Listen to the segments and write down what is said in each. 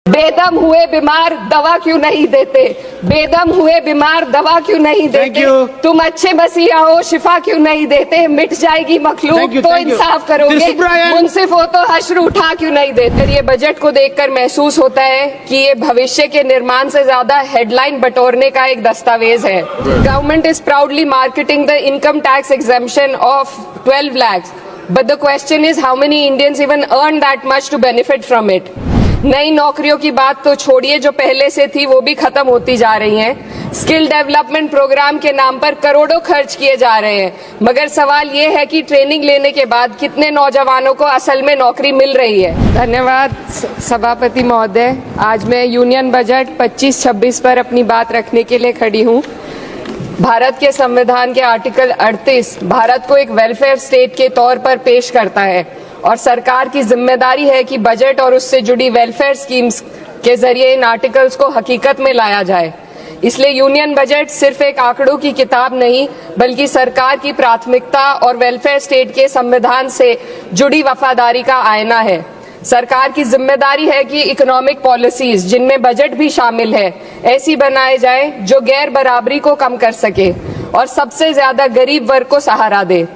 बेदम हुए बीमार दवा क्यों नहीं देते? बेदम हुए बीमार दवा क्यों नहीं देते? तुम अच्छे बसिया हो, शिफा क्यों नहीं देते? मिट जाएगी मखलूक तो इंसाफ करोगे, मुंसिफ हो तो हश्र उठा क्यों नहीं देते? ये बजट को देखकर महसूस होता है कि ये भविष्य के निर्माण से ज्यादा हेडलाइन बटोरने का एक दस्तावेज है। Government is proudly marketing the income tax exemption of 12 lakhs, but the question is how many Indians even earn that much to benefit from it? नई नौकरियों की बात तो छोड़िए, जो पहले से थी वो भी खत्म होती जा रही हैं। स्किल डेवलपमेंट प्रोग्राम के नाम पर करोड़ों खर्च किए जा रहे हैं, मगर सवाल ये है कि ट्रेनिंग लेने के बाद कितने नौजवानों को असल में नौकरी मिल रही है। धन्यवाद सभापति महोदय। आज मैं यूनियन बजट 25-26 पर अपनी बात रखने के लिए खड़ी हूँ। भारत के संविधान के आर्टिकल 38 भारत को एक वेलफेयर स्टेट के तौर पर पेश करता है और सरकार की जिम्मेदारी है कि बजट और उससे जुड़ी वेलफेयर स्कीम्स के जरिए इन आर्टिकल्स को हकीकत में लाया जाए। इसलिए यूनियन बजट सिर्फ एक आंकड़ों की किताब नहीं, बल्कि सरकार की प्राथमिकता और वेलफेयर स्टेट के संविधान से जुड़ी वफादारी का आईना है। सरकार की जिम्मेदारी है कि इकोनॉमिक पॉलिसीज, जिनमें बजट भी शामिल है, ऐसी बनाए जाए जो गैर बराबरी को कम कर सके और सबसे ज्यादा गरीब वर्ग को सहारा दे।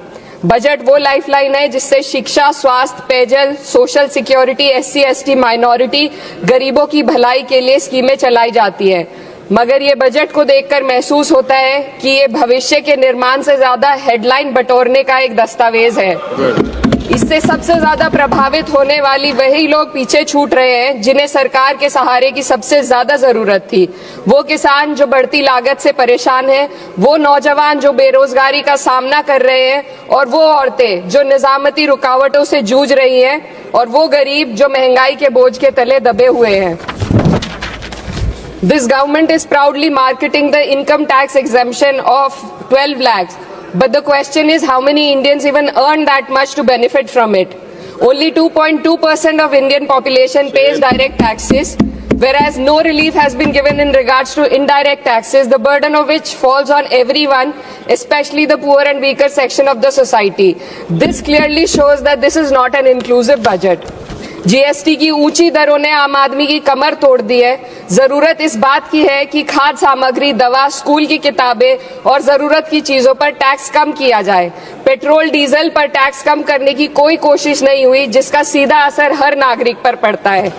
बजट वो लाइफलाइन है जिससे शिक्षा, स्वास्थ्य, पेयजल, सोशल सिक्योरिटी, SC/ST माइनॉरिटी, गरीबों की भलाई के लिए स्कीमें चलाई जाती है। मगर ये बजट को देखकर महसूस होता है कि ये भविष्य के निर्माण से ज्यादा हेडलाइन बटोरने का एक दस्तावेज है। इससे सबसे ज्यादा प्रभावित होने वाली वही लोग पीछे छूट रहे हैं जिन्हें सरकार के सहारे की सबसे ज्यादा जरूरत थी। वो किसान जो बढ़ती लागत से परेशान हैं, वो नौजवान जो बेरोजगारी का सामना कर रहे हैं, और वो औरतें जो निजामती रुकावटों से जूझ रही हैं, और वो गरीब जो महंगाई के बोझ के तले दबे हुए हैं। This government is proudly marketing the income tax exemption of 12 lakhs. But the question is how many Indians even earn that much to benefit from it? Only 2.2% of Indian population pays direct taxes, whereas no relief has been given in regards to indirect taxes, the burden of which falls on everyone, especially the poor and weaker section of the society. This clearly shows that this is not an inclusive budget. GST की ऊंची दरों ने आम आदमी की कमर तोड़ दी है। जरूरत इस बात की है कि खाद्य सामग्री, दवा, स्कूल की किताबें और जरूरत की चीजों पर टैक्स कम किया जाए। पेट्रोल डीजल पर टैक्स कम करने की कोई कोशिश नहीं हुई, जिसका सीधा असर हर नागरिक पर पड़ता है।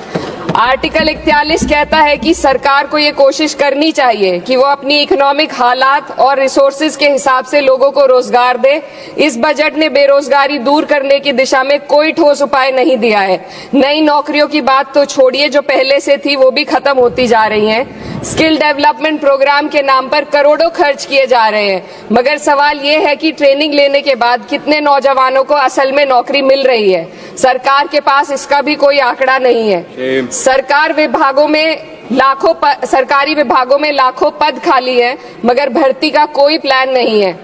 आर्टिकल 41 कहता है कि सरकार को ये कोशिश करनी चाहिए कि वो अपनी इकोनॉमिक हालात और रिसोर्सेज के हिसाब से लोगों को रोजगार दे। इस बजट ने बेरोजगारी दूर करने की दिशा में कोई ठोस उपाय नहीं दिया है। नई नौकरियों की बात तो छोड़िए, जो पहले से थी वो भी खत्म होती जा रही हैं। स्किल डेवलपमेंट प्रोग्राम के नाम पर करोड़ों खर्च किए जा रहे हैं, मगर सवाल ये है कि ट्रेनिंग लेने के बाद कितने नौजवानों को असल में नौकरी मिल रही है। सरकार के पास इसका भी कोई आंकड़ा नहीं है। सरकारी विभागों में लाखों पद खाली हैं, मगर भर्ती का कोई प्लान नहीं है।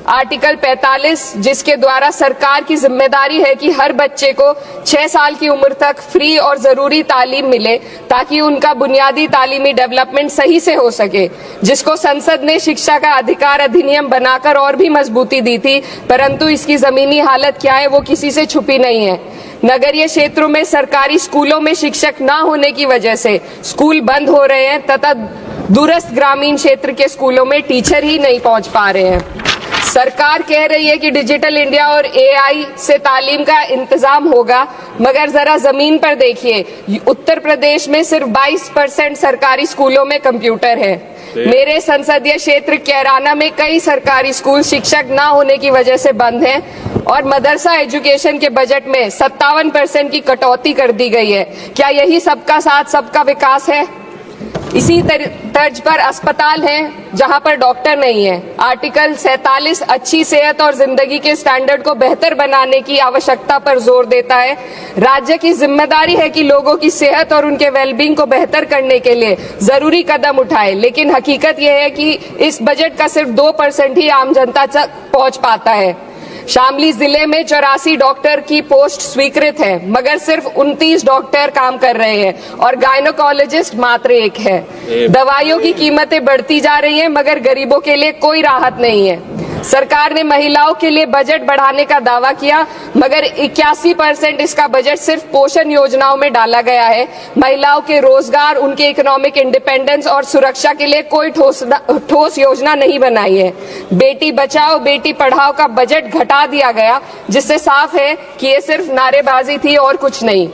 आर्टिकल 45, जिसके द्वारा सरकार की जिम्मेदारी है कि हर बच्चे को 6 साल की उम्र तक फ्री और जरूरी तालीम मिले, ताकि उनका बुनियादी तालीमी डेवलपमेंट सही से हो सके, जिसको संसद ने शिक्षा का अधिकार अधिनियम बनाकर और भी मजबूती दी थी, परंतु इसकी जमीनी हालत क्या है वो किसी से छुपी नहीं है। नगरीय क्षेत्रों में सरकारी स्कूलों में शिक्षक न होने की वजह से स्कूल बंद हो रहे हैं, तथा दूरस्थ ग्रामीण क्षेत्र के स्कूलों में टीचर ही नहीं पहुंच पा रहे हैं। सरकार कह रही है कि डिजिटल इंडिया और AI से तालीम का इंतजाम होगा, मगर जरा जमीन पर देखिए, उत्तर प्रदेश में सिर्फ 22% सरकारी स्कूलों में कंप्यूटर है। मेरे संसदीय क्षेत्र कैराना में कई सरकारी स्कूल शिक्षक न होने की वजह से बंद हैं, और मदरसा एजुकेशन के बजट में 57% की कटौती कर दी गई है। क्या यही सबका साथ सबका विकास है? इसी तर्ज पर अस्पताल हैं जहां पर डॉक्टर नहीं है। आर्टिकल 47 अच्छी सेहत और जिंदगी के स्टैंडर्ड को बेहतर बनाने की आवश्यकता पर जोर देता है। राज्य की जिम्मेदारी है कि लोगों की सेहत और उनके वेलबींग को बेहतर करने के लिए जरूरी कदम उठाए, लेकिन हकीकत यह है कि इस बजट का सिर्फ 2% ही आम जनता तक पहुंच पाता है। शामली जिले में 84 डॉक्टर की पोस्ट स्वीकृत है, मगर सिर्फ 29 डॉक्टर काम कर रहे हैं और गायनोकोलॉजिस्ट मात्र 1 है। दवाइयों की कीमतें बढ़ती जा रही हैं, मगर गरीबों के लिए कोई राहत नहीं है। सरकार ने महिलाओं के लिए बजट बढ़ाने का दावा किया, मगर 81% इसका बजट सिर्फ पोषण योजनाओं में डाला गया है। महिलाओं के रोजगार, उनके इकोनॉमिक इंडिपेंडेंस और सुरक्षा के लिए कोई ठोस योजना नहीं बनाई है। बेटी बचाओ बेटी पढ़ाओ का बजट घटा दिया गया, जिससे साफ है कि ये सिर्फ नारेबाजी थी और कुछ नहीं।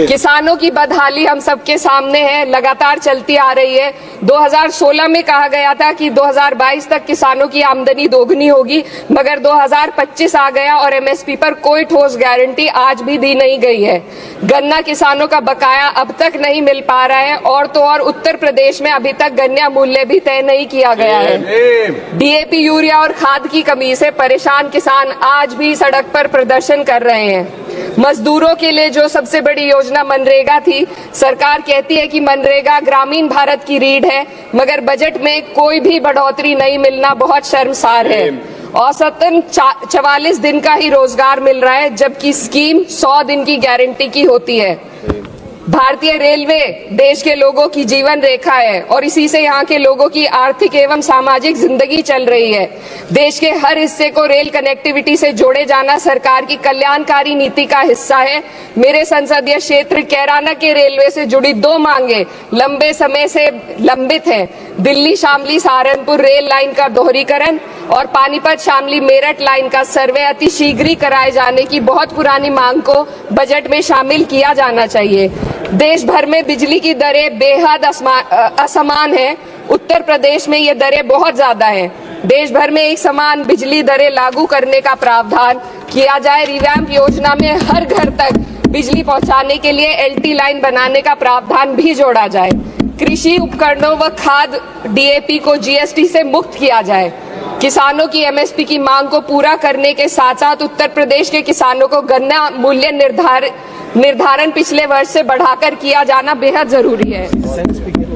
किसानों की बदहाली हम सबके सामने है, लगातार चलती आ रही है। 2016 में कहा गया था कि 2022 तक किसानों की आमदनी दोगुनी होगी, मगर 2025 आ गया और एमएसपी पर कोई ठोस गारंटी आज भी दी नहीं गई है। गन्ना किसानों का बकाया अब तक नहीं मिल पा रहा है, और तो और उत्तर प्रदेश में अभी तक गन्ना मूल्य भी तय नहीं किया गया है। डीएपी, यूरिया और खाद की कमी से परेशान किसान आज भी सड़क पर प्रदर्शन कर रहे हैं। मजदूरों के लिए जो सबसे बड़ी योजना मनरेगा थी, सरकार कहती है कि मनरेगा ग्रामीण भारत की रीढ़ है, मगर बजट में कोई भी बढ़ोतरी नहीं मिलना बहुत शर्मसार है। औसतन 44 दिन का ही रोजगार मिल रहा है, जबकि स्कीम 100 दिन की गारंटी की होती है। भारतीय रेलवे देश के लोगों की जीवन रेखा है और इसी से यहाँ के लोगों की आर्थिक एवं सामाजिक जिंदगी चल रही है। देश के हर हिस्से को रेल कनेक्टिविटी से जोड़े जाना सरकार की कल्याणकारी नीति का हिस्सा है। मेरे संसदीय क्षेत्र कैराना के रेलवे से जुड़ी 2 मांगे लंबे समय से लंबित हैं। दिल्ली शामली सहारनपुर रेल लाइन का दोहरीकरण और पानीपत शामली मेरठ लाइन का सर्वे अति शीघ्र ही कराए जाने की बहुत पुरानी मांग को बजट में शामिल किया जाना चाहिए। देश भर में बिजली की दरें बेहद असमान है। उत्तर प्रदेश में ये दरें बहुत ज्यादा हैं। देश भर में एक समान बिजली दरें लागू करने का प्रावधान किया जाए। रिवैम्प योजना में हर घर तक बिजली पहुंचाने के लिए एलटी लाइन बनाने का प्रावधान भी जोड़ा जाए। कृषि उपकरणों व खाद डीएपी को जीएसटी से मुक्त किया जाए। किसानों की एमएसपी की मांग को पूरा करने के साथ साथ उत्तर प्रदेश के किसानों को गन्ना मूल्य निर्धारण पिछले वर्ष से बढ़ाकर किया जाना बेहद जरूरी है।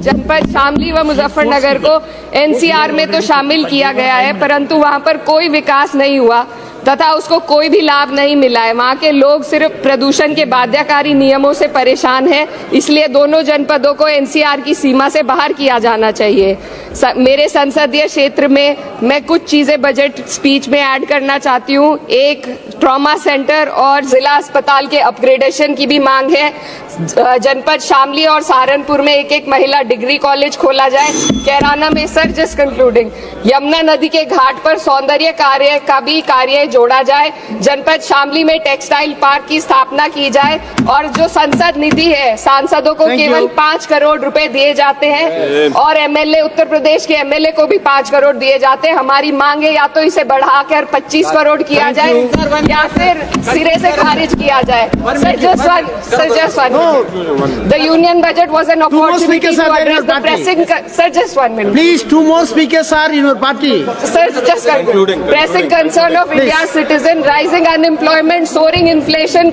जनपद शामली व मुजफ्फरनगर को एनसीआर में तो शामिल किया गया है, परंतु वहां पर कोई विकास नहीं हुआ तथा उसको कोई भी लाभ नहीं मिला है। वहां के लोग सिर्फ प्रदूषण के बाध्यकारी नियमों से परेशान हैं, इसलिए दोनों जनपदों को एनसीआर की सीमा से बाहर किया जाना चाहिए। मेरे संसदीय क्षेत्र में मैं कुछ चीजें बजट स्पीच में ऐड करना चाहती हूँ। एक, ट्रॉमा सेंटर और जिला अस्पताल के अपग्रेडेशन की भी मांग है। जनपद शामली और सहारनपुर में एक महिला डिग्री कॉलेज खोला जाए। कैराना में सर जस्ट कंक्लूडिंग, यमुना नदी के घाट पर सौंदर्य कार्य का भी कार्य जोड़ा जाए। जनपद शामली में टेक्सटाइल पार्क की स्थापना की जाए और जो संसद निधि है, सांसदों को केवल 5 करोड़ रुपए दिए जाते हैं और एमएलए, उत्तर प्रदेश के एमएलए को भी 5 करोड़ दिए जाते हैं। हमारी मांग है या तो इसे बढ़ाकर 25 करोड़ किया जाए या फिर सिरे से खारिज किया जाए। The union budget was an opportunity to address the pressing. Sir, just 1 minute. Please, 2 more speakers are in your party. Sir, just concluding. Pressing concern of India's citizen, rising unemployment, soaring inflation,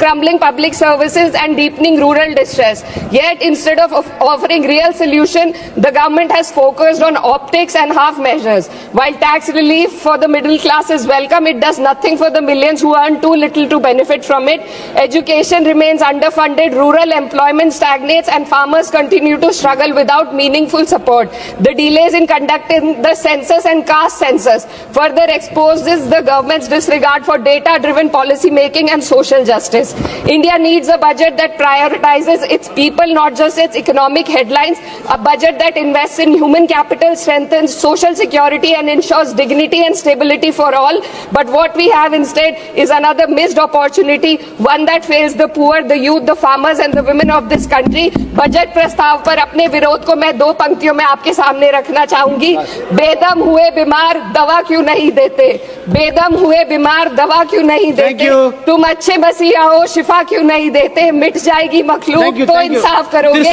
crumbling public services, and deepening rural distress. Yet, instead of offering real solution, the government has focused on optics and half measures. While tax relief for the middle class is welcome, it does nothing for the millions who earn too little to benefit from it. Education remains underfunded, rural employment stagnates, and farmers continue to struggle without meaningful support. The delays in conducting the census and caste census further exposes the government's disregard for data-driven policy making and social justice. India needs a budget that prioritizes its people, not just its economic headlines. A budget that invests in human capital, strengthens social security, and ensures dignity and stability for all. But what we have instead is another missed opportunity, one that fails the poor, the youth, the farmers and the women of this country. Budget प्रस्ताव पर अपने विरोध को मैं 2 पंक्तियों में आपके सामने रखना चाहूंगी। बेदम हुए बीमार दवा क्यों नहीं देते? बेदम हुए बीमार दवा क्यों नहीं देते? तुम अच्छे मसीहा हो, शिफा क्यों नहीं देते? मिट जाएगी मखलूक तो इंसाफ करोगे।